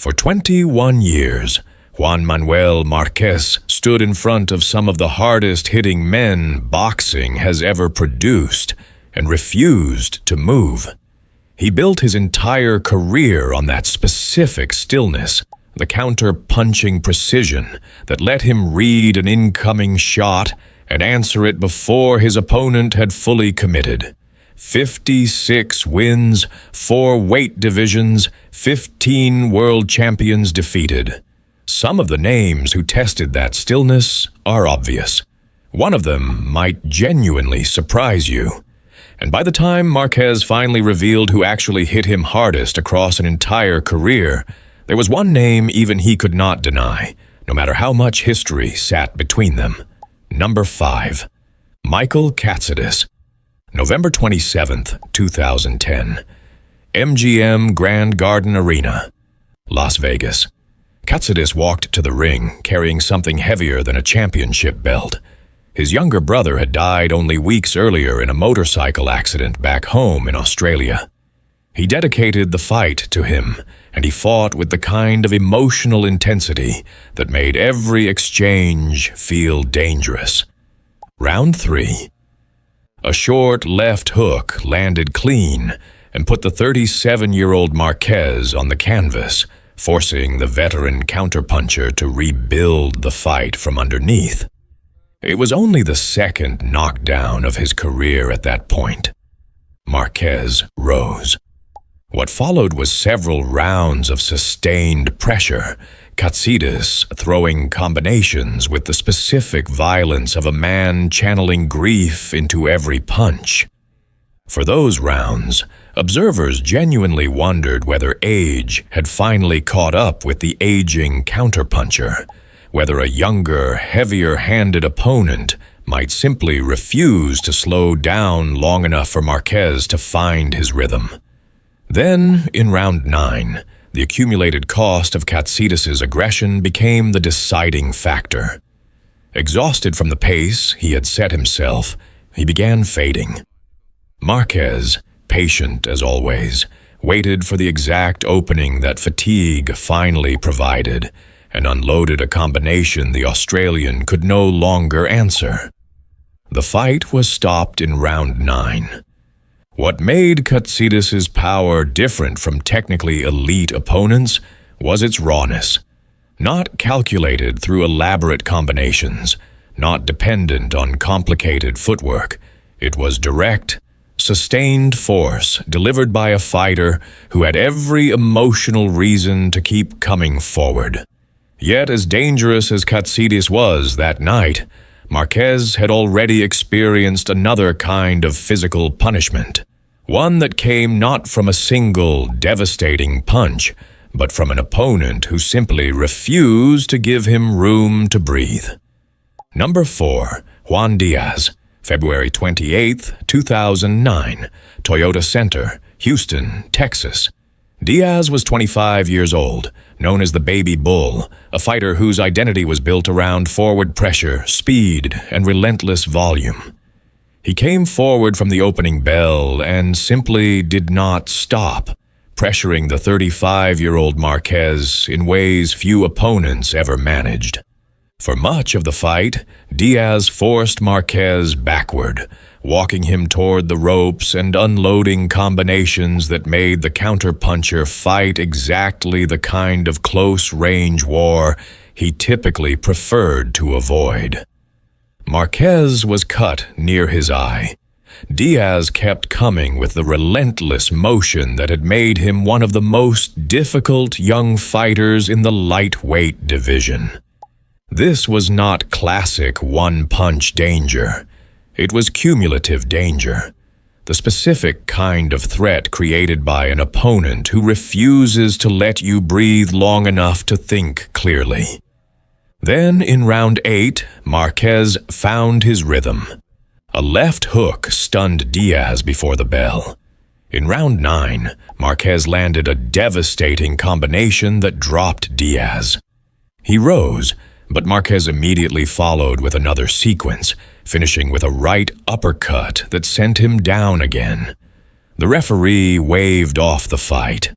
For 21 years, Juan Manuel Marquez stood in front of some of the hardest-hitting men boxing has ever produced and refused to move. He built his entire career on that specific stillness, the counter-punching precision that let him read an incoming shot and answer it before his opponent had fully committed. 56 wins, 4 weight divisions, 15 world champions defeated. Some of the names who tested that stillness are obvious. One of them might genuinely surprise you. And by the time Marquez finally revealed who actually hit him hardest across an entire career, there was one name even he could not deny, no matter how much history sat between them. Number 5. Michael Katsidis. November 27, 2010. MGM Grand Garden Arena, Las Vegas. Katsidis walked to the ring carrying something heavier than a championship belt. His younger brother had died only weeks earlier in a motorcycle accident back home in Australia. He dedicated the fight to him, and he fought with the kind of emotional intensity that made every exchange feel dangerous. Round 3. A short left hook landed clean and put the 37-year-old Marquez on the canvas, forcing the veteran counterpuncher to rebuild the fight from underneath. It was only the second knockdown of his career at that point. Marquez rose. What followed was several rounds of sustained pressure, Katsidis throwing combinations with the specific violence of a man channeling grief into every punch. For those rounds, observers genuinely wondered whether age had finally caught up with the aging counterpuncher, whether a younger, heavier-handed opponent might simply refuse to slow down long enough for Marquez to find his rhythm. Then, in round 9, the accumulated cost of Katsidis' aggression became the deciding factor. Exhausted from the pace he had set himself, he began fading. Marquez, patient as always, waited for the exact opening that fatigue finally provided and unloaded a combination the Australian could no longer answer. The fight was stopped in round 9. What made Katsidis' power different from technically elite opponents was its rawness. Not calculated through elaborate combinations, not dependent on complicated footwork. It was direct, sustained force delivered by a fighter who had every emotional reason to keep coming forward. Yet as dangerous as Katsidis was that night, Marquez had already experienced another kind of physical punishment, one that came not from a single devastating punch, but from an opponent who simply refused to give him room to breathe. Number 4. Juan Diaz. February 28, 2009. Toyota Center, Houston, Texas. Diaz was 25 years old, known as the Baby Bull, a fighter whose identity was built around forward pressure, speed, and relentless volume. He came forward from the opening bell and simply did not stop, pressuring the 35-year-old Marquez in ways few opponents ever managed. For much of the fight, Diaz forced Marquez backward, walking him toward the ropes and unloading combinations that made the counterpuncher fight exactly the kind of close-range war he typically preferred to avoid. Marquez was cut near his eye. Diaz kept coming with the relentless motion that had made him one of the most difficult young fighters in the lightweight division. This was not classic one-punch danger. It was cumulative danger, the specific kind of threat created by an opponent who refuses to let you breathe long enough to think clearly. Then, in round 8, Marquez found his rhythm. A left hook stunned Diaz before the bell. In round 9, Marquez landed a devastating combination that dropped Diaz. He rose, but Marquez immediately followed with another sequence, finishing with a right uppercut that sent him down again. The referee waved off the fight.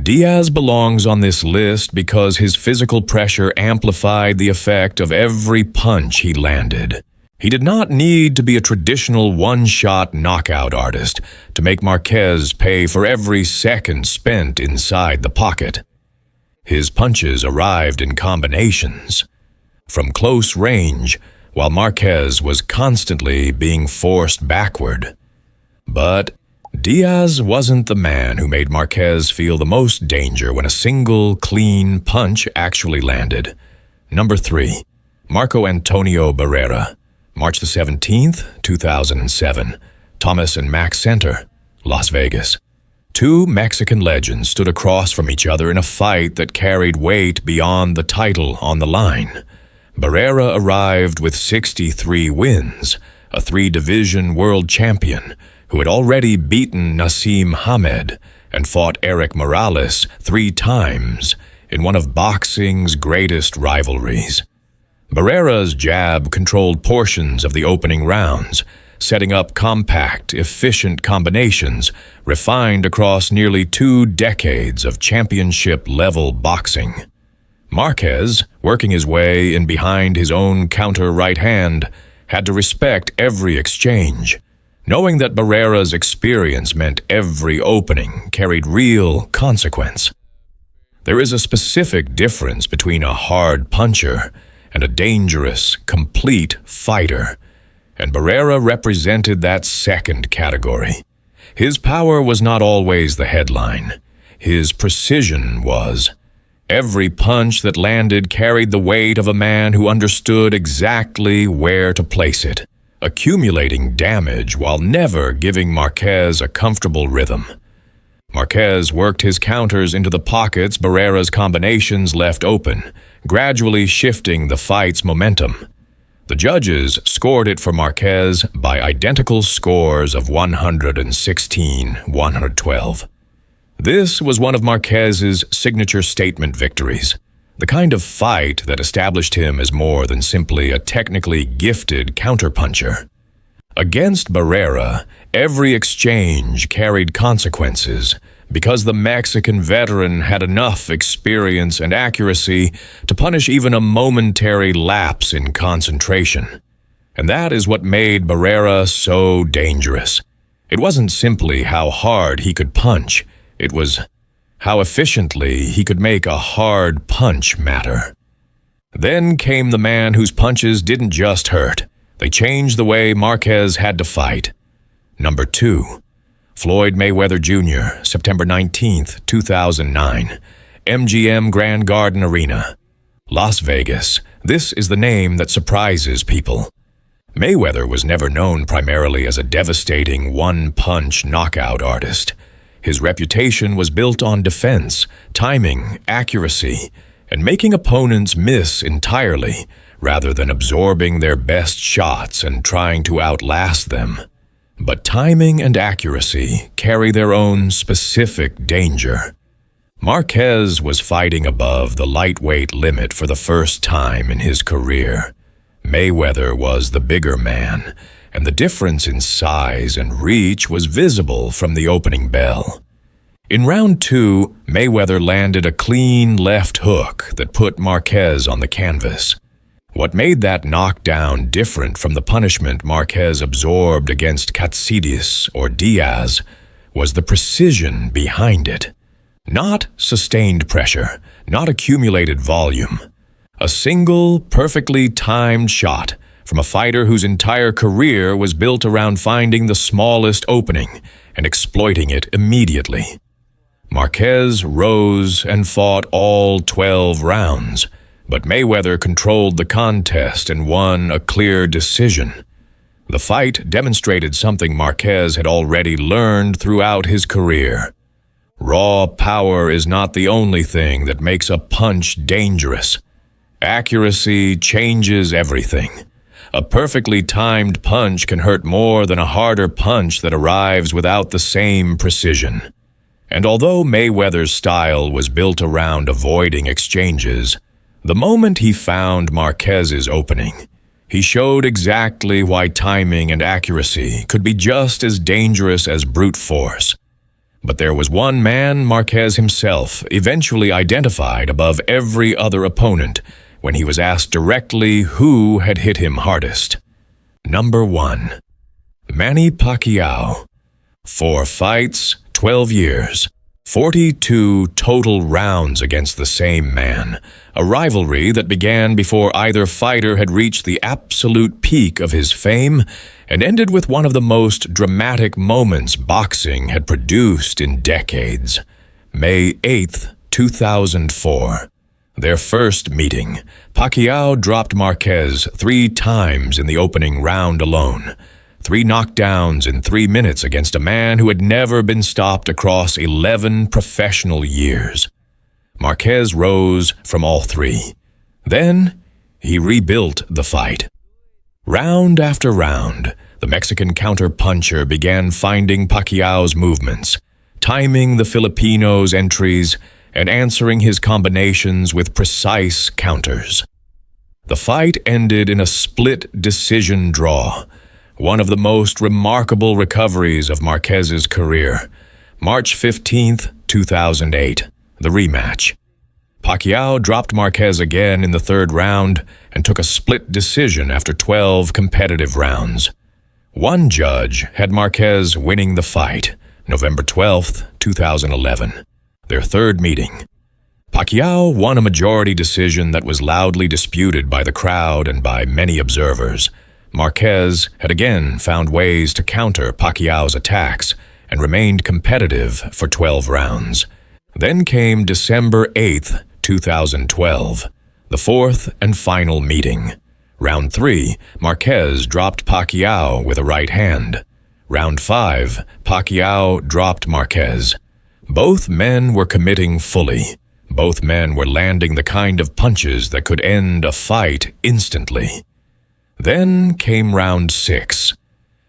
Diaz belongs on this list because his physical pressure amplified the effect of every punch he landed. He did not need to be a traditional one-shot knockout artist to make Marquez pay for every second spent inside the pocket. His punches arrived in combinations, from close range, while Marquez was constantly being forced backward. But Diaz wasn't the man who made Marquez feel the most danger when a single, clean punch actually landed. Number 3. Marco Antonio Barrera, March the 17th, 2007, Thomas and Mack Center, Las Vegas. Two Mexican legends stood across from each other in a fight that carried weight beyond the title on the line. Barrera arrived with 63 wins, a 3-division world champion who had already beaten Nassim Hamed and fought Eric Morales 3 times in one of boxing's greatest rivalries. Barrera's jab controlled portions of the opening rounds, setting up compact, efficient combinations refined across nearly 2 decades of championship-level boxing. Marquez, working his way in behind his own counter right hand, had to respect every exchange, knowing that Barrera's experience meant every opening carried real consequence. There is a specific difference between a hard puncher and a dangerous, complete fighter, and Barrera represented that second category. His power was not always the headline. His precision was. Every punch that landed carried the weight of a man who understood exactly where to place it, accumulating damage while never giving Marquez a comfortable rhythm. Marquez worked his counters into the pockets Barrera's combinations left open, gradually shifting the fight's momentum. The judges scored it for Marquez by identical scores of 116-112. This was one of Marquez's signature statement victories, the kind of fight that established him as more than simply a technically gifted counterpuncher. Against Barrera, every exchange carried consequences because the Mexican veteran had enough experience and accuracy to punish even a momentary lapse in concentration. And that is what made Barrera so dangerous. It wasn't simply how hard he could punch, it was how efficiently he could make a hard punch matter. Then came the man whose punches didn't just hurt. They changed the way Marquez had to fight. Number 2. Floyd Mayweather Jr., September 19th, 2009. MGM Grand Garden Arena, Las Vegas. This is the name that surprises people. Mayweather was never known primarily as a devastating one-punch knockout artist. His reputation was built on defense, timing, accuracy, and making opponents miss entirely, rather than absorbing their best shots and trying to outlast them. But timing and accuracy carry their own specific danger. Marquez was fighting above the lightweight limit for the first time in his career. Mayweather was the bigger man, and the difference in size and reach was visible from the opening bell. In round 2, Mayweather landed a clean left hook that put Marquez on the canvas. What made that knockdown different from the punishment Marquez absorbed against Katsidis or Diaz was the precision behind it. Not sustained pressure, not accumulated volume. A single, perfectly timed shot from a fighter whose entire career was built around finding the smallest opening and exploiting it immediately. Marquez rose and fought all 12 rounds, but Mayweather controlled the contest and won a clear decision. The fight demonstrated something Marquez had already learned throughout his career. Raw power is not the only thing that makes a punch dangerous. Accuracy changes everything. A perfectly timed punch can hurt more than a harder punch that arrives without the same precision. And although Mayweather's style was built around avoiding exchanges, the moment he found Marquez's opening, he showed exactly why timing and accuracy could be just as dangerous as brute force. But there was one man Marquez himself eventually identified above every other opponent when he was asked directly who had hit him hardest. Number 1. Manny Pacquiao. 4 fights, 12 years, 42 total rounds against the same man, a rivalry that began before either fighter had reached the absolute peak of his fame and ended with one of the most dramatic moments boxing had produced in decades. May 8, 2004. Their first meeting, Pacquiao dropped Marquez 3 times in the opening round alone. 3 knockdowns in 3 minutes against a man who had never been stopped across 11 professional years. Marquez rose from all 3. Then, he rebuilt the fight. Round after round, the Mexican counter-puncher began finding Pacquiao's movements, timing the Filipino's entries, and answering his combinations with precise counters. The fight ended in a split decision draw, one of the most remarkable recoveries of Marquez's career. March 15, 2008, the rematch. Pacquiao dropped Marquez again in the 3rd round and took a split decision after 12 competitive rounds. One judge had Marquez winning the fight, November 12, 2011, their 3rd meeting. Pacquiao won a majority decision that was loudly disputed by the crowd and by many observers. Marquez had again found ways to counter Pacquiao's attacks and remained competitive for 12 rounds. Then came December 8, 2012, the 4th and final meeting. Round 3, Marquez dropped Pacquiao with a right hand. Round 5, Pacquiao dropped Marquez. Both men were committing fully. Both men were landing the kind of punches that could end a fight instantly. Then came round 6.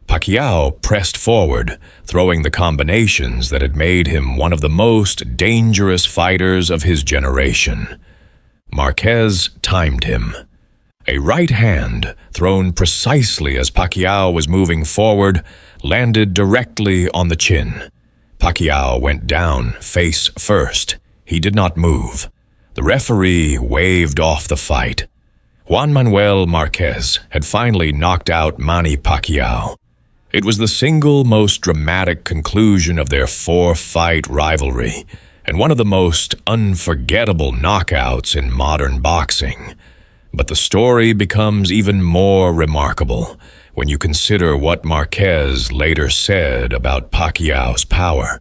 Pacquiao pressed forward, throwing the combinations that had made him one of the most dangerous fighters of his generation. Marquez timed him. A right hand, thrown precisely as Pacquiao was moving forward, landed directly on the chin. Pacquiao went down face first. He did not move. The referee waved off the fight. Juan Manuel Marquez had finally knocked out Manny Pacquiao. It was the single most dramatic conclusion of their 4-fight rivalry, and one of the most unforgettable knockouts in modern boxing. But the story becomes even more remarkable when you consider what Marquez later said about Pacquiao's power.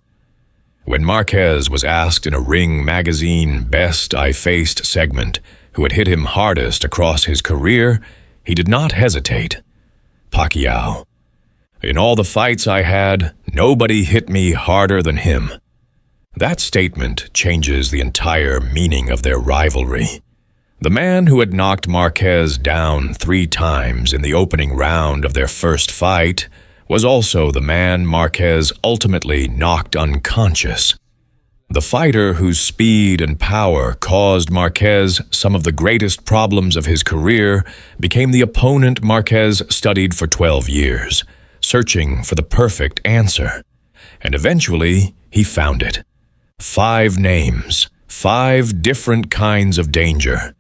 When Marquez was asked in a Ring magazine Best I Faced segment who had hit him hardest across his career, he did not hesitate. Pacquiao. In all the fights I had, nobody hit me harder than him. That statement changes the entire meaning of their rivalry. The man who had knocked Marquez down 3 times in the opening round of their first fight was also the man Marquez ultimately knocked unconscious. The fighter whose speed and power caused Marquez some of the greatest problems of his career became the opponent Marquez studied for 12 years, searching for the perfect answer. And eventually, he found it. 5 names, 5 different kinds of danger.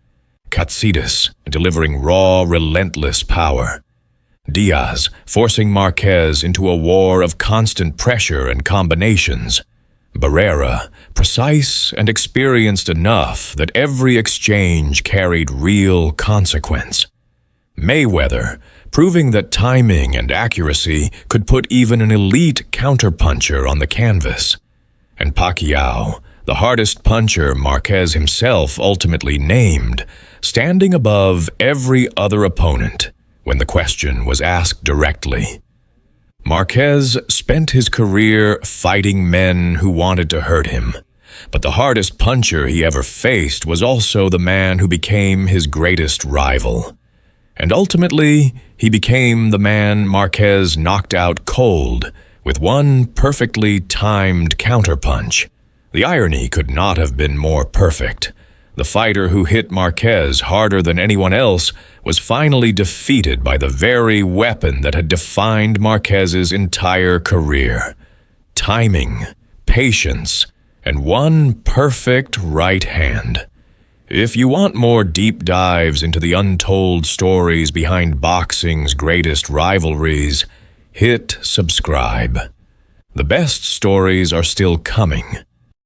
Katsidis, delivering raw, relentless power. Diaz, forcing Marquez into a war of constant pressure and combinations. Barrera, precise and experienced enough that every exchange carried real consequence. Mayweather, proving that timing and accuracy could put even an elite counterpuncher on the canvas. And Pacquiao, the hardest puncher Marquez himself ultimately named, standing above every other opponent when the question was asked directly. Marquez spent his career fighting men who wanted to hurt him, but the hardest puncher he ever faced was also the man who became his greatest rival. And ultimately, he became the man Marquez knocked out cold with one perfectly timed counterpunch. The irony could not have been more perfect. The fighter who hit Marquez harder than anyone else was finally defeated by the very weapon that had defined Marquez's entire career. Timing, patience, and one perfect right hand. If you want more deep dives into the untold stories behind boxing's greatest rivalries, hit subscribe. The best stories are still coming.